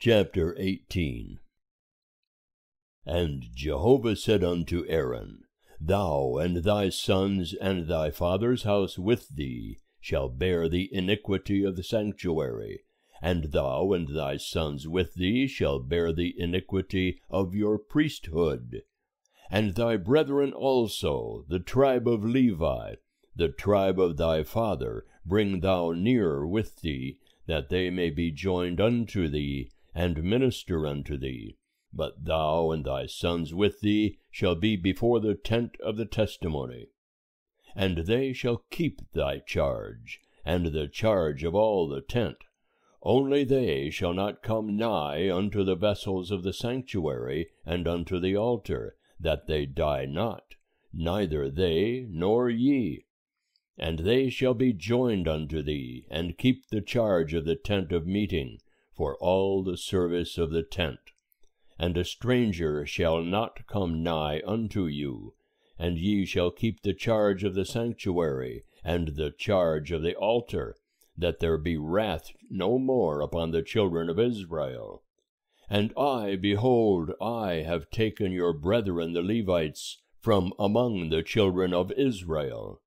Chapter 18. And Jehovah said unto Aaron, Thou and thy sons and thy father's house with thee shall bear the iniquity of the sanctuary, and thou and thy sons with thee shall bear the iniquity of your priesthood. And thy brethren also, the tribe of Levi, the tribe of thy father, bring thou near with thee, that they may be joined unto thee, and minister unto thee. But thou and thy sons with thee shall be before the tent of the testimony. And they shall keep thy charge, and the charge of all the tent. Only they shall not come nigh unto the vessels of the sanctuary, and unto the altar, that they die not, neither they nor ye. And they shall be joined unto thee, and keep the charge of the tent of meeting, for all the service of the tent. And a stranger shall not come nigh unto you. And ye shall keep the charge of the sanctuary, and the charge of the altar, that there be wrath no more upon the children of Israel. And I, behold, I have taken your brethren the Levites from among the children of Israel.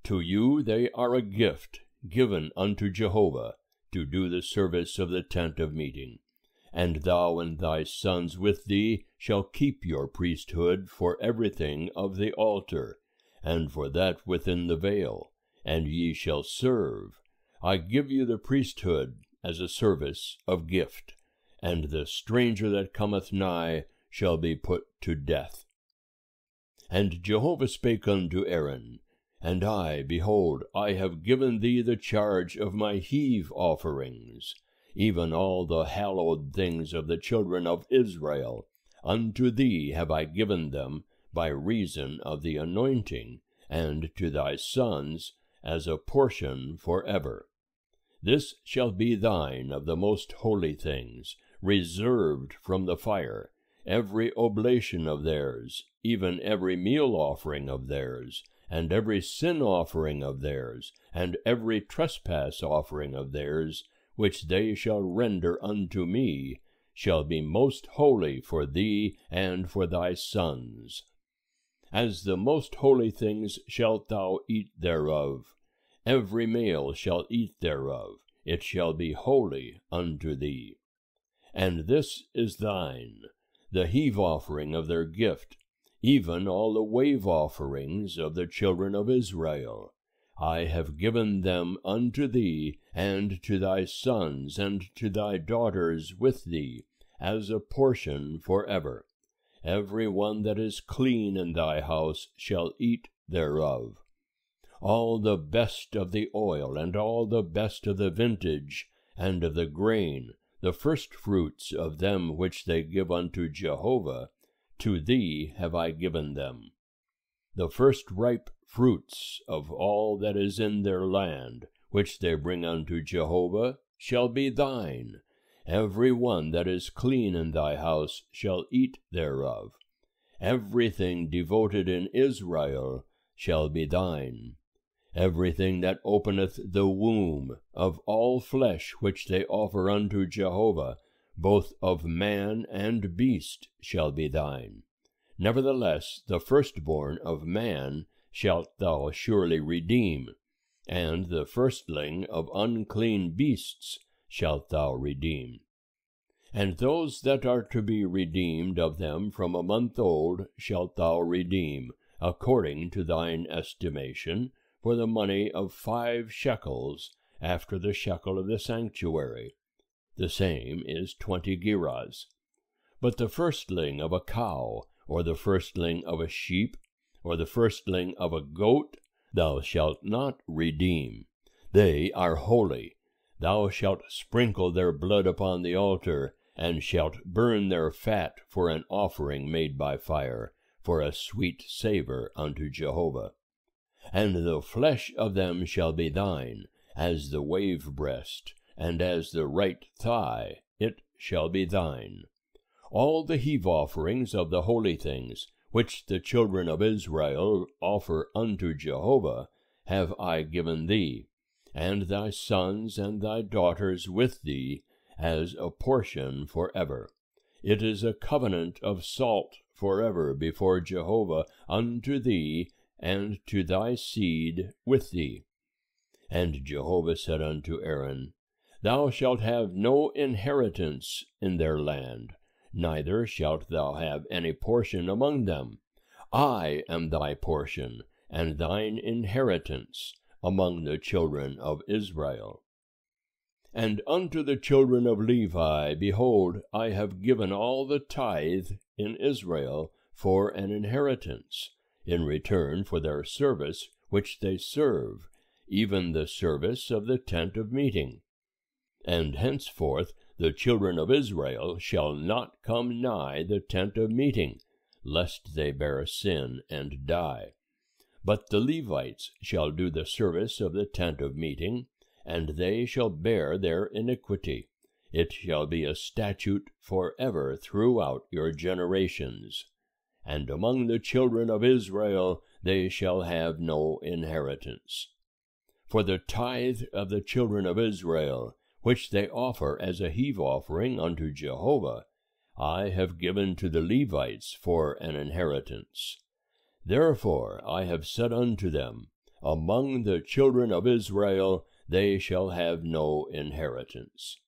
To you they are a gift, given unto Jehovah, to do the service of the tent of meeting. And thou and thy sons with thee shall keep your priesthood for everything of the altar, and for that within the veil, and ye shall serve. I give you the priesthood as a service of gift, and the stranger that cometh nigh shall be put to death. And Jehovah spake unto Aaron, And I, behold, I have given thee the charge of my heave offerings, even all the hallowed things of the children of Israel. Unto thee have I given them by reason of the anointing, and to thy sons as a portion forever. This shall be thine of the most holy things, reserved from the fire, every oblation of theirs, even every meal offering of theirs, and every sin offering of theirs, and every trespass offering of theirs, which they shall render unto me, shall be most holy for thee and for thy sons. As the most holy things shalt thou eat thereof. Every male shall eat thereof. It shall be holy unto thee. And this is thine, the heave offering of their gift, even all the wave offerings of the children of Israel. I have given them unto thee, and to thy sons, and to thy daughters with thee, as a portion forever. Every one that is clean in thy house shall eat thereof. All the best of the oil, and all the best of the vintage, and of the grain, the firstfruits of them which they give unto Jehovah, to thee have I given them. The first ripe fruits of all that is in their land, which they bring unto Jehovah, shall be thine. Every one that is clean in thy house shall eat thereof. Everything devoted in Israel shall be thine. Everything that openeth the womb of all flesh which they offer unto Jehovah, both of man and beast, shall be thine. Nevertheless, the firstborn of man shalt thou surely redeem, and the firstling of unclean beasts shalt thou redeem. And those that are to be redeemed of them from a month old shalt thou redeem, according to thine estimation, for the money of 5 shekels, after the shekel of the sanctuary. The same is 20 gerahs. But the firstling of a cow, or the firstling of a sheep, or the firstling of a goat, thou shalt not redeem. They are holy. Thou shalt sprinkle their blood upon the altar, and shalt burn their fat for an offering made by fire, for a sweet savour unto Jehovah. And the flesh of them shall be thine, as the wave breast, and as the right thigh, it shall be thine. All the heave offerings of the holy things, which the children of Israel offer unto Jehovah, have I given thee, and thy sons and thy daughters with thee, as a portion forever. It is a covenant of salt forever before Jehovah unto thee and to thy seed with thee. And Jehovah said unto Aaron, Thou shalt have no inheritance in their land, neither shalt thou have any portion among them. I am thy portion, and thine inheritance among the children of Israel. And unto the children of Levi, behold, I have given all the tithe in Israel for an inheritance, in return for their service which they serve, even the service of the tent of meeting. And henceforth the children of Israel shall not come nigh the tent of meeting, lest they bear sin and die. But the Levites shall do the service of the tent of meeting, and they shall bear their iniquity. It shall be a statute forever throughout your generations. And among the children of Israel they shall have no inheritance. For the tithe of the children of Israel, which they offer as a heave offering unto Jehovah, I have given to the Levites for an inheritance. Therefore I have said unto them, Among the children of Israel they shall have no inheritance.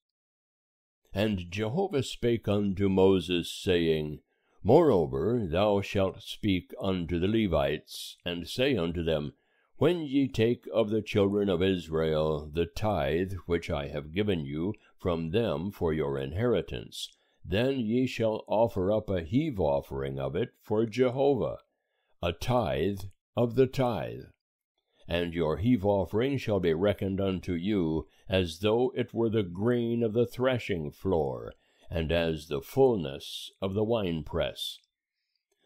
And Jehovah spake unto Moses, saying, Moreover thou shalt speak unto the Levites, and say unto them, When ye take of the children of Israel the tithe which I have given you from them for your inheritance, then ye shall offer up a heave offering of it for Jehovah, a tithe of the tithe. And your heave offering shall be reckoned unto you as though it were the grain of the threshing floor, and as the fullness of the winepress.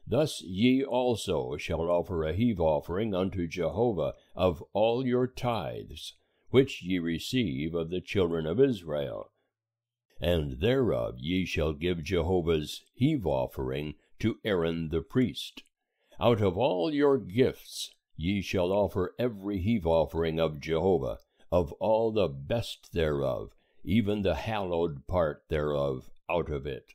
Thus ye also shall offer a heave offering unto Jehovah of all your tithes, which ye receive of the children of Israel. And thereof ye shall give Jehovah's heave offering to Aaron the priest. Out of all your gifts ye shall offer every heave offering of Jehovah, of all the best thereof, even the hallowed part thereof out of it.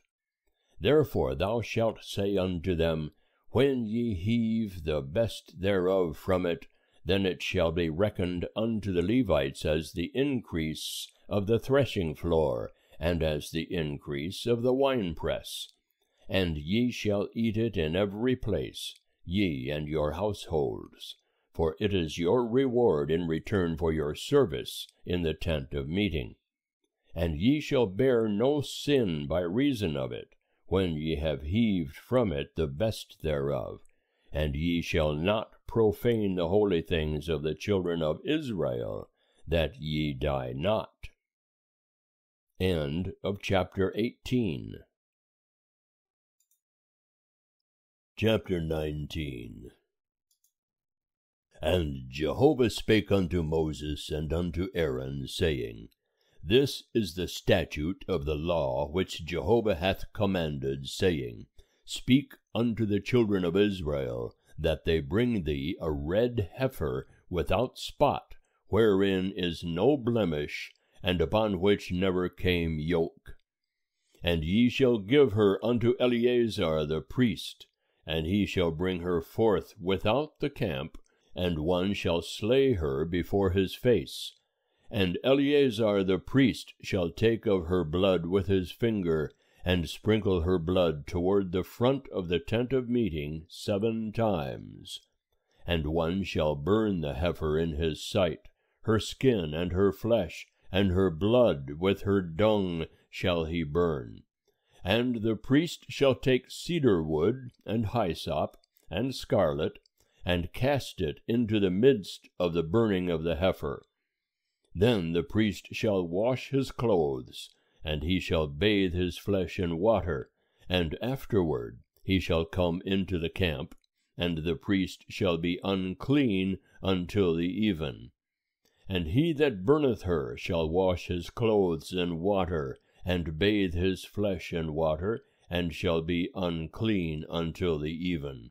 Therefore thou shalt say unto them, When ye heave the best thereof from it, then it shall be reckoned unto the Levites as the increase of the threshing floor, and as the increase of the winepress. And ye shall eat it in every place, ye and your households, for it is your reward in return for your service in the tent of meeting. And ye shall bear no sin by reason of it, when ye have heaved from it the best thereof, and ye shall not profane the holy things of the children of Israel, that ye die not. End of chapter 18. Chapter 19. And Jehovah spake unto Moses and unto Aaron, saying, This is the statute of the law which Jehovah hath commanded, saying, Speak unto the children of Israel, that they bring thee a red heifer without spot, wherein is no blemish, and upon which never came yoke. And ye shall give her unto Eleazar the priest, and he shall bring her forth without the camp, and one shall slay her before his face. And Eleazar the priest shall take of her blood with his finger, and sprinkle her blood toward the front of the tent of meeting 7 times. And one shall burn the heifer in his sight, her skin and her flesh, and her blood with her dung shall he burn. And the priest shall take cedar wood, and hyssop, and scarlet, and cast it into the midst of the burning of the heifer. Then the priest shall wash his clothes, and he shall bathe his flesh in water, and afterward he shall come into the camp, and the priest shall be unclean until the even. And he that burneth her shall wash his clothes in water, and bathe his flesh in water, and shall be unclean until the even.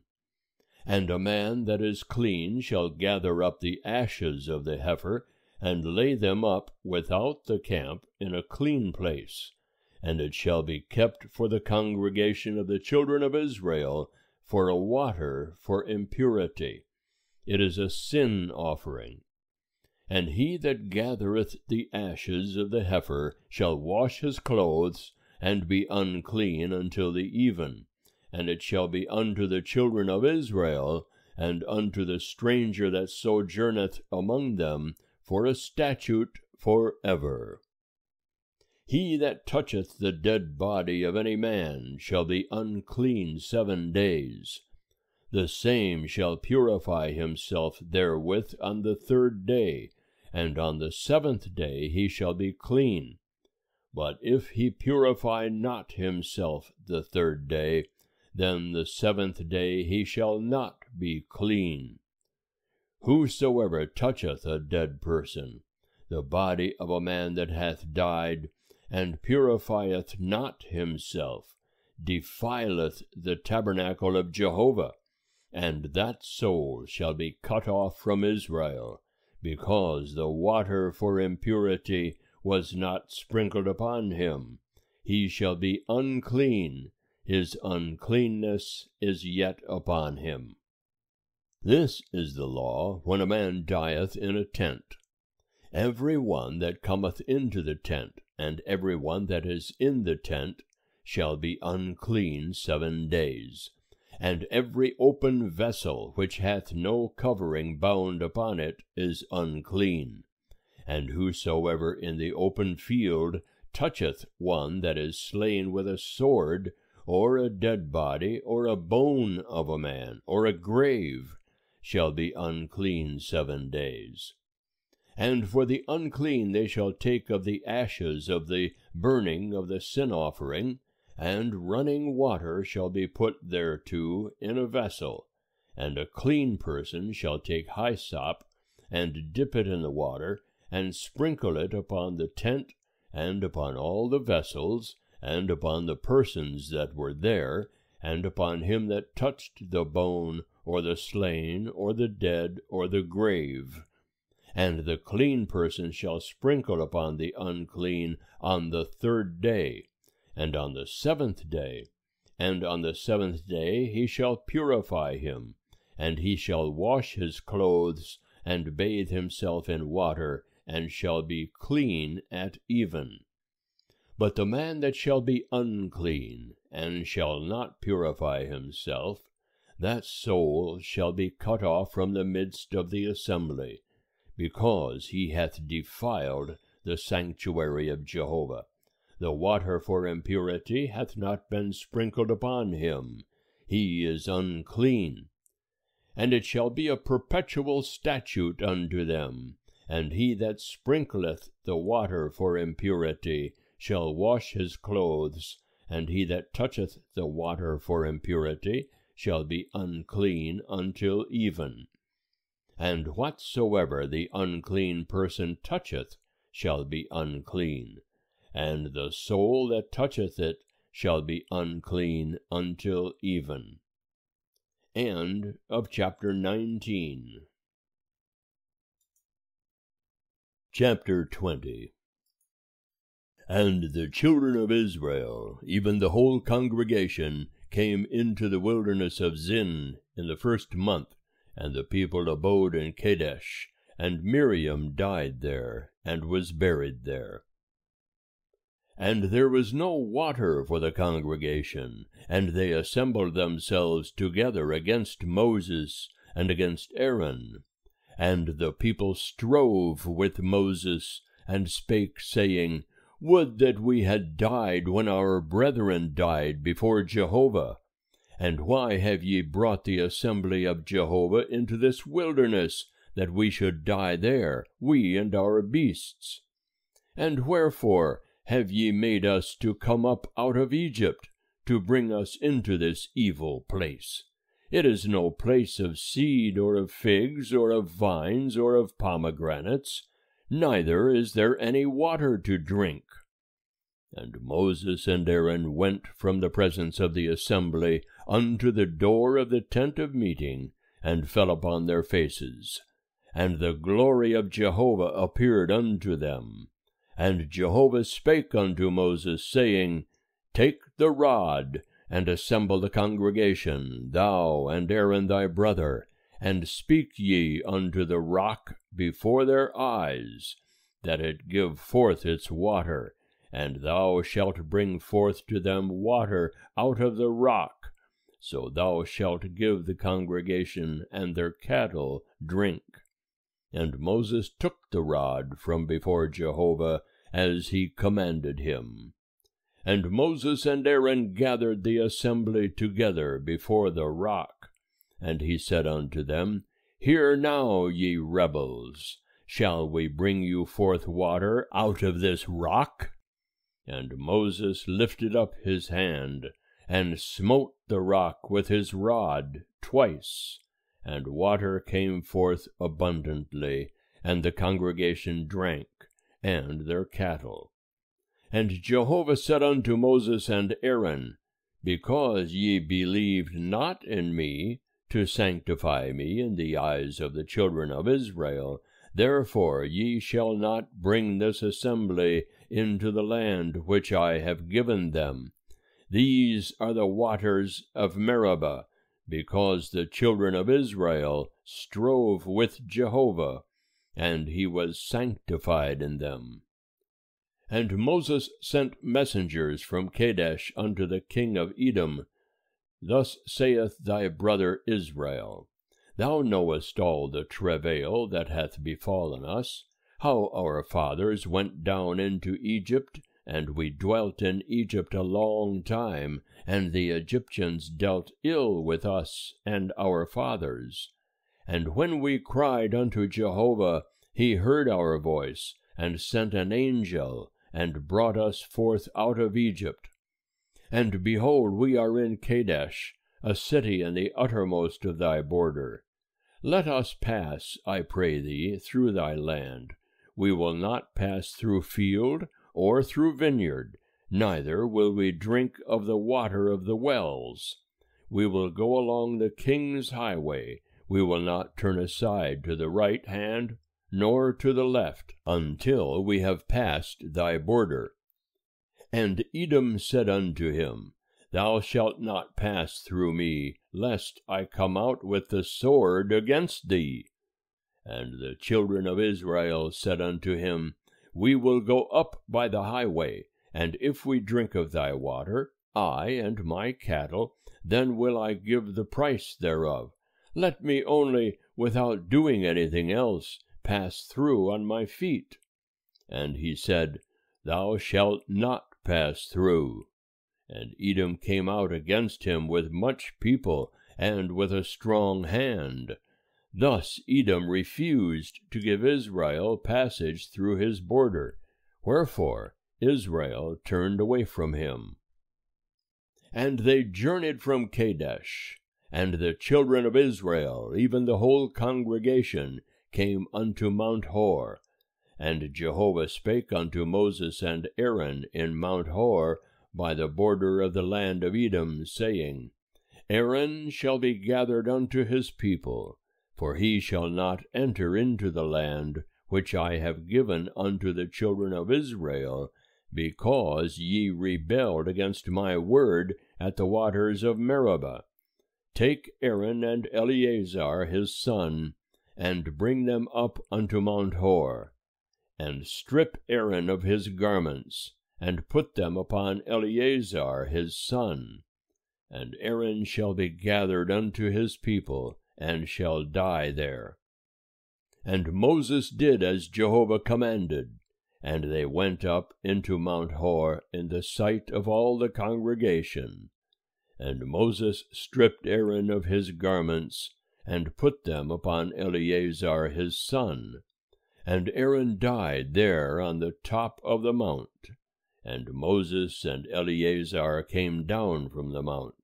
And a man that is clean shall gather up the ashes of the heifer, and lay them up without the camp in a clean place, and it shall be kept for the congregation of the children of Israel for a water for impurity. It is a sin offering. And he that gathereth the ashes of the heifer shall wash his clothes, and be unclean until the even. And it shall be unto the children of Israel, and unto the stranger that sojourneth among them, for a statute for ever. He that toucheth the dead body of any man shall be unclean 7 days. The same shall purify himself therewith on the 3rd day, and on the 7th day he shall be clean. But if he purify not himself the 3rd day, then the 7th day he shall not be clean. Whosoever toucheth a dead person, the body of a man that hath died, and purifieth not himself, defileth the tabernacle of Jehovah, and that soul shall be cut off from Israel, because the water for impurity was not sprinkled upon him. He shall be unclean, his uncleanness is yet upon him. This is the law when a man dieth in a tent. Every one that cometh into the tent, and every one that is in the tent, shall be unclean 7 days. And every open vessel which hath no covering bound upon it is unclean. And whosoever in the open field toucheth one that is slain with a sword, or a dead body, or a bone of a man, or a grave, shall be unclean 7 days. And for the unclean they shall take of the ashes of the burning of the sin offering, and running water shall be put thereto in a vessel, and a clean person shall take hyssop, and dip it in the water, and sprinkle it upon the tent, and upon all the vessels, and upon the persons that were there, and upon him that touched the bone, or the slain, or the dead, or the grave. And the clean person shall sprinkle upon the unclean on the 3rd day, and on the 7th day. And on the 7th day he shall purify him, and he shall wash his clothes, and bathe himself in water, and shall be clean at even. But the man that shall be unclean, and shall not purify himself, that soul shall be cut off from the midst of the assembly, because he hath defiled the sanctuary of Jehovah. The water for impurity hath not been sprinkled upon him. He is unclean. And it shall be a perpetual statute unto them, and he that sprinkleth the water for impurity shall wash his clothes, and he that toucheth the water for impurity shall be unclean until even. And whatsoever the unclean person toucheth shall be unclean, and the soul that toucheth it shall be unclean until even. End of chapter 19. Chapter 20. And the children of Israel, even the whole congregation, came into the wilderness of Zin in the 1st month, and the people abode in Kadesh, and Miriam died there, and was buried there. And there was no water for the congregation, and they assembled themselves together against Moses and against Aaron. And the people strove with Moses, and spake, saying, Would that we had died when our brethren died before Jehovah! And why have ye brought the assembly of Jehovah into this wilderness, that we should die there, we and our beasts? And wherefore have ye made us to come up out of Egypt, to bring us into this evil place? It is no place of seed, or of figs, or of vines, or of pomegranates, neither is there any water to drink. And Moses and Aaron went from the presence of the assembly unto the door of the tent of meeting, and fell upon their faces. And the glory of Jehovah appeared unto them. And Jehovah spake unto Moses, saying, Take the rod, and assemble the congregation, thou and Aaron thy brother, and speak ye unto the rock before their eyes, that it give forth its water, and thou shalt bring forth to them water out of the rock, so thou shalt give the congregation and their cattle drink. And Moses took the rod from before Jehovah, as he commanded him. And Moses and Aaron gathered the assembly together before the rock. And he said unto them, Hear now, ye rebels, shall we bring you forth water out of this rock? And Moses lifted up his hand, and smote the rock with his rod twice, and water came forth abundantly, and the congregation drank, and their cattle. And Jehovah said unto Moses and Aaron, Because ye believed not in me, to sanctify me in the eyes of the children of Israel, therefore ye shall not bring this assembly into the land which I have given them. These are the waters of Meribah, because the children of Israel strove with Jehovah, and he was sanctified in them. And Moses sent messengers from Kadesh unto the king of Edom. Thus saith thy brother Israel, Thou knowest all the travail that hath befallen us, how our fathers went down into Egypt, and we dwelt in Egypt a long time, and the Egyptians dealt ill with us and our fathers. And when we cried unto Jehovah, he heard our voice, and sent an angel, and brought us forth out of Egypt. And behold, we are in Kadesh, a city in the uttermost of thy border. Let us pass, I pray thee, through thy land. We will not pass through field or through vineyard, neither will we drink of the water of the wells. We will go along the king's highway. We will not turn aside to the right hand, nor to the left, until we have passed thy border. And Edom said unto him, Thou shalt not pass through me, lest I come out with the sword against thee. And the children of Israel said unto him, We will go up by the highway, and if we drink of thy water, I and my cattle, then will I give the price thereof. Let me only, without doing anything else, pass through on my feet. And he said, Thou shalt not pass through. And Edom came out against him with much people, and with a strong hand. Thus Edom refused to give Israel passage through his border, wherefore Israel turned away from him. And they journeyed from Kadesh, and the children of Israel, even the whole congregation, came unto Mount Hor. And Jehovah spake unto Moses and Aaron in Mount Hor, by the border of the land of Edom, saying, Aaron shall be gathered unto his people, for he shall not enter into the land which I have given unto the children of Israel, because ye rebelled against my word at the waters of Meribah. Take Aaron and Eleazar his son, and bring them up unto Mount Hor, and strip Aaron of his garments, and put them upon Eleazar his son. And Aaron shall be gathered unto his people, and shall die there. And Moses did as Jehovah commanded, and they went up into Mount Hor in the sight of all the congregation. And Moses stripped Aaron of his garments, and put them upon Eleazar his son. And Aaron died there on the top of the mount. And Moses and Eleazar came down from the mount.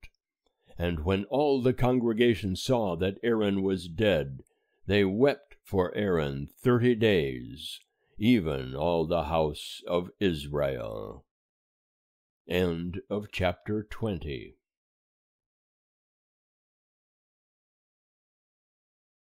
And when all the congregation saw that Aaron was dead, they wept for Aaron 30 days, even all the house of Israel. End of chapter 20.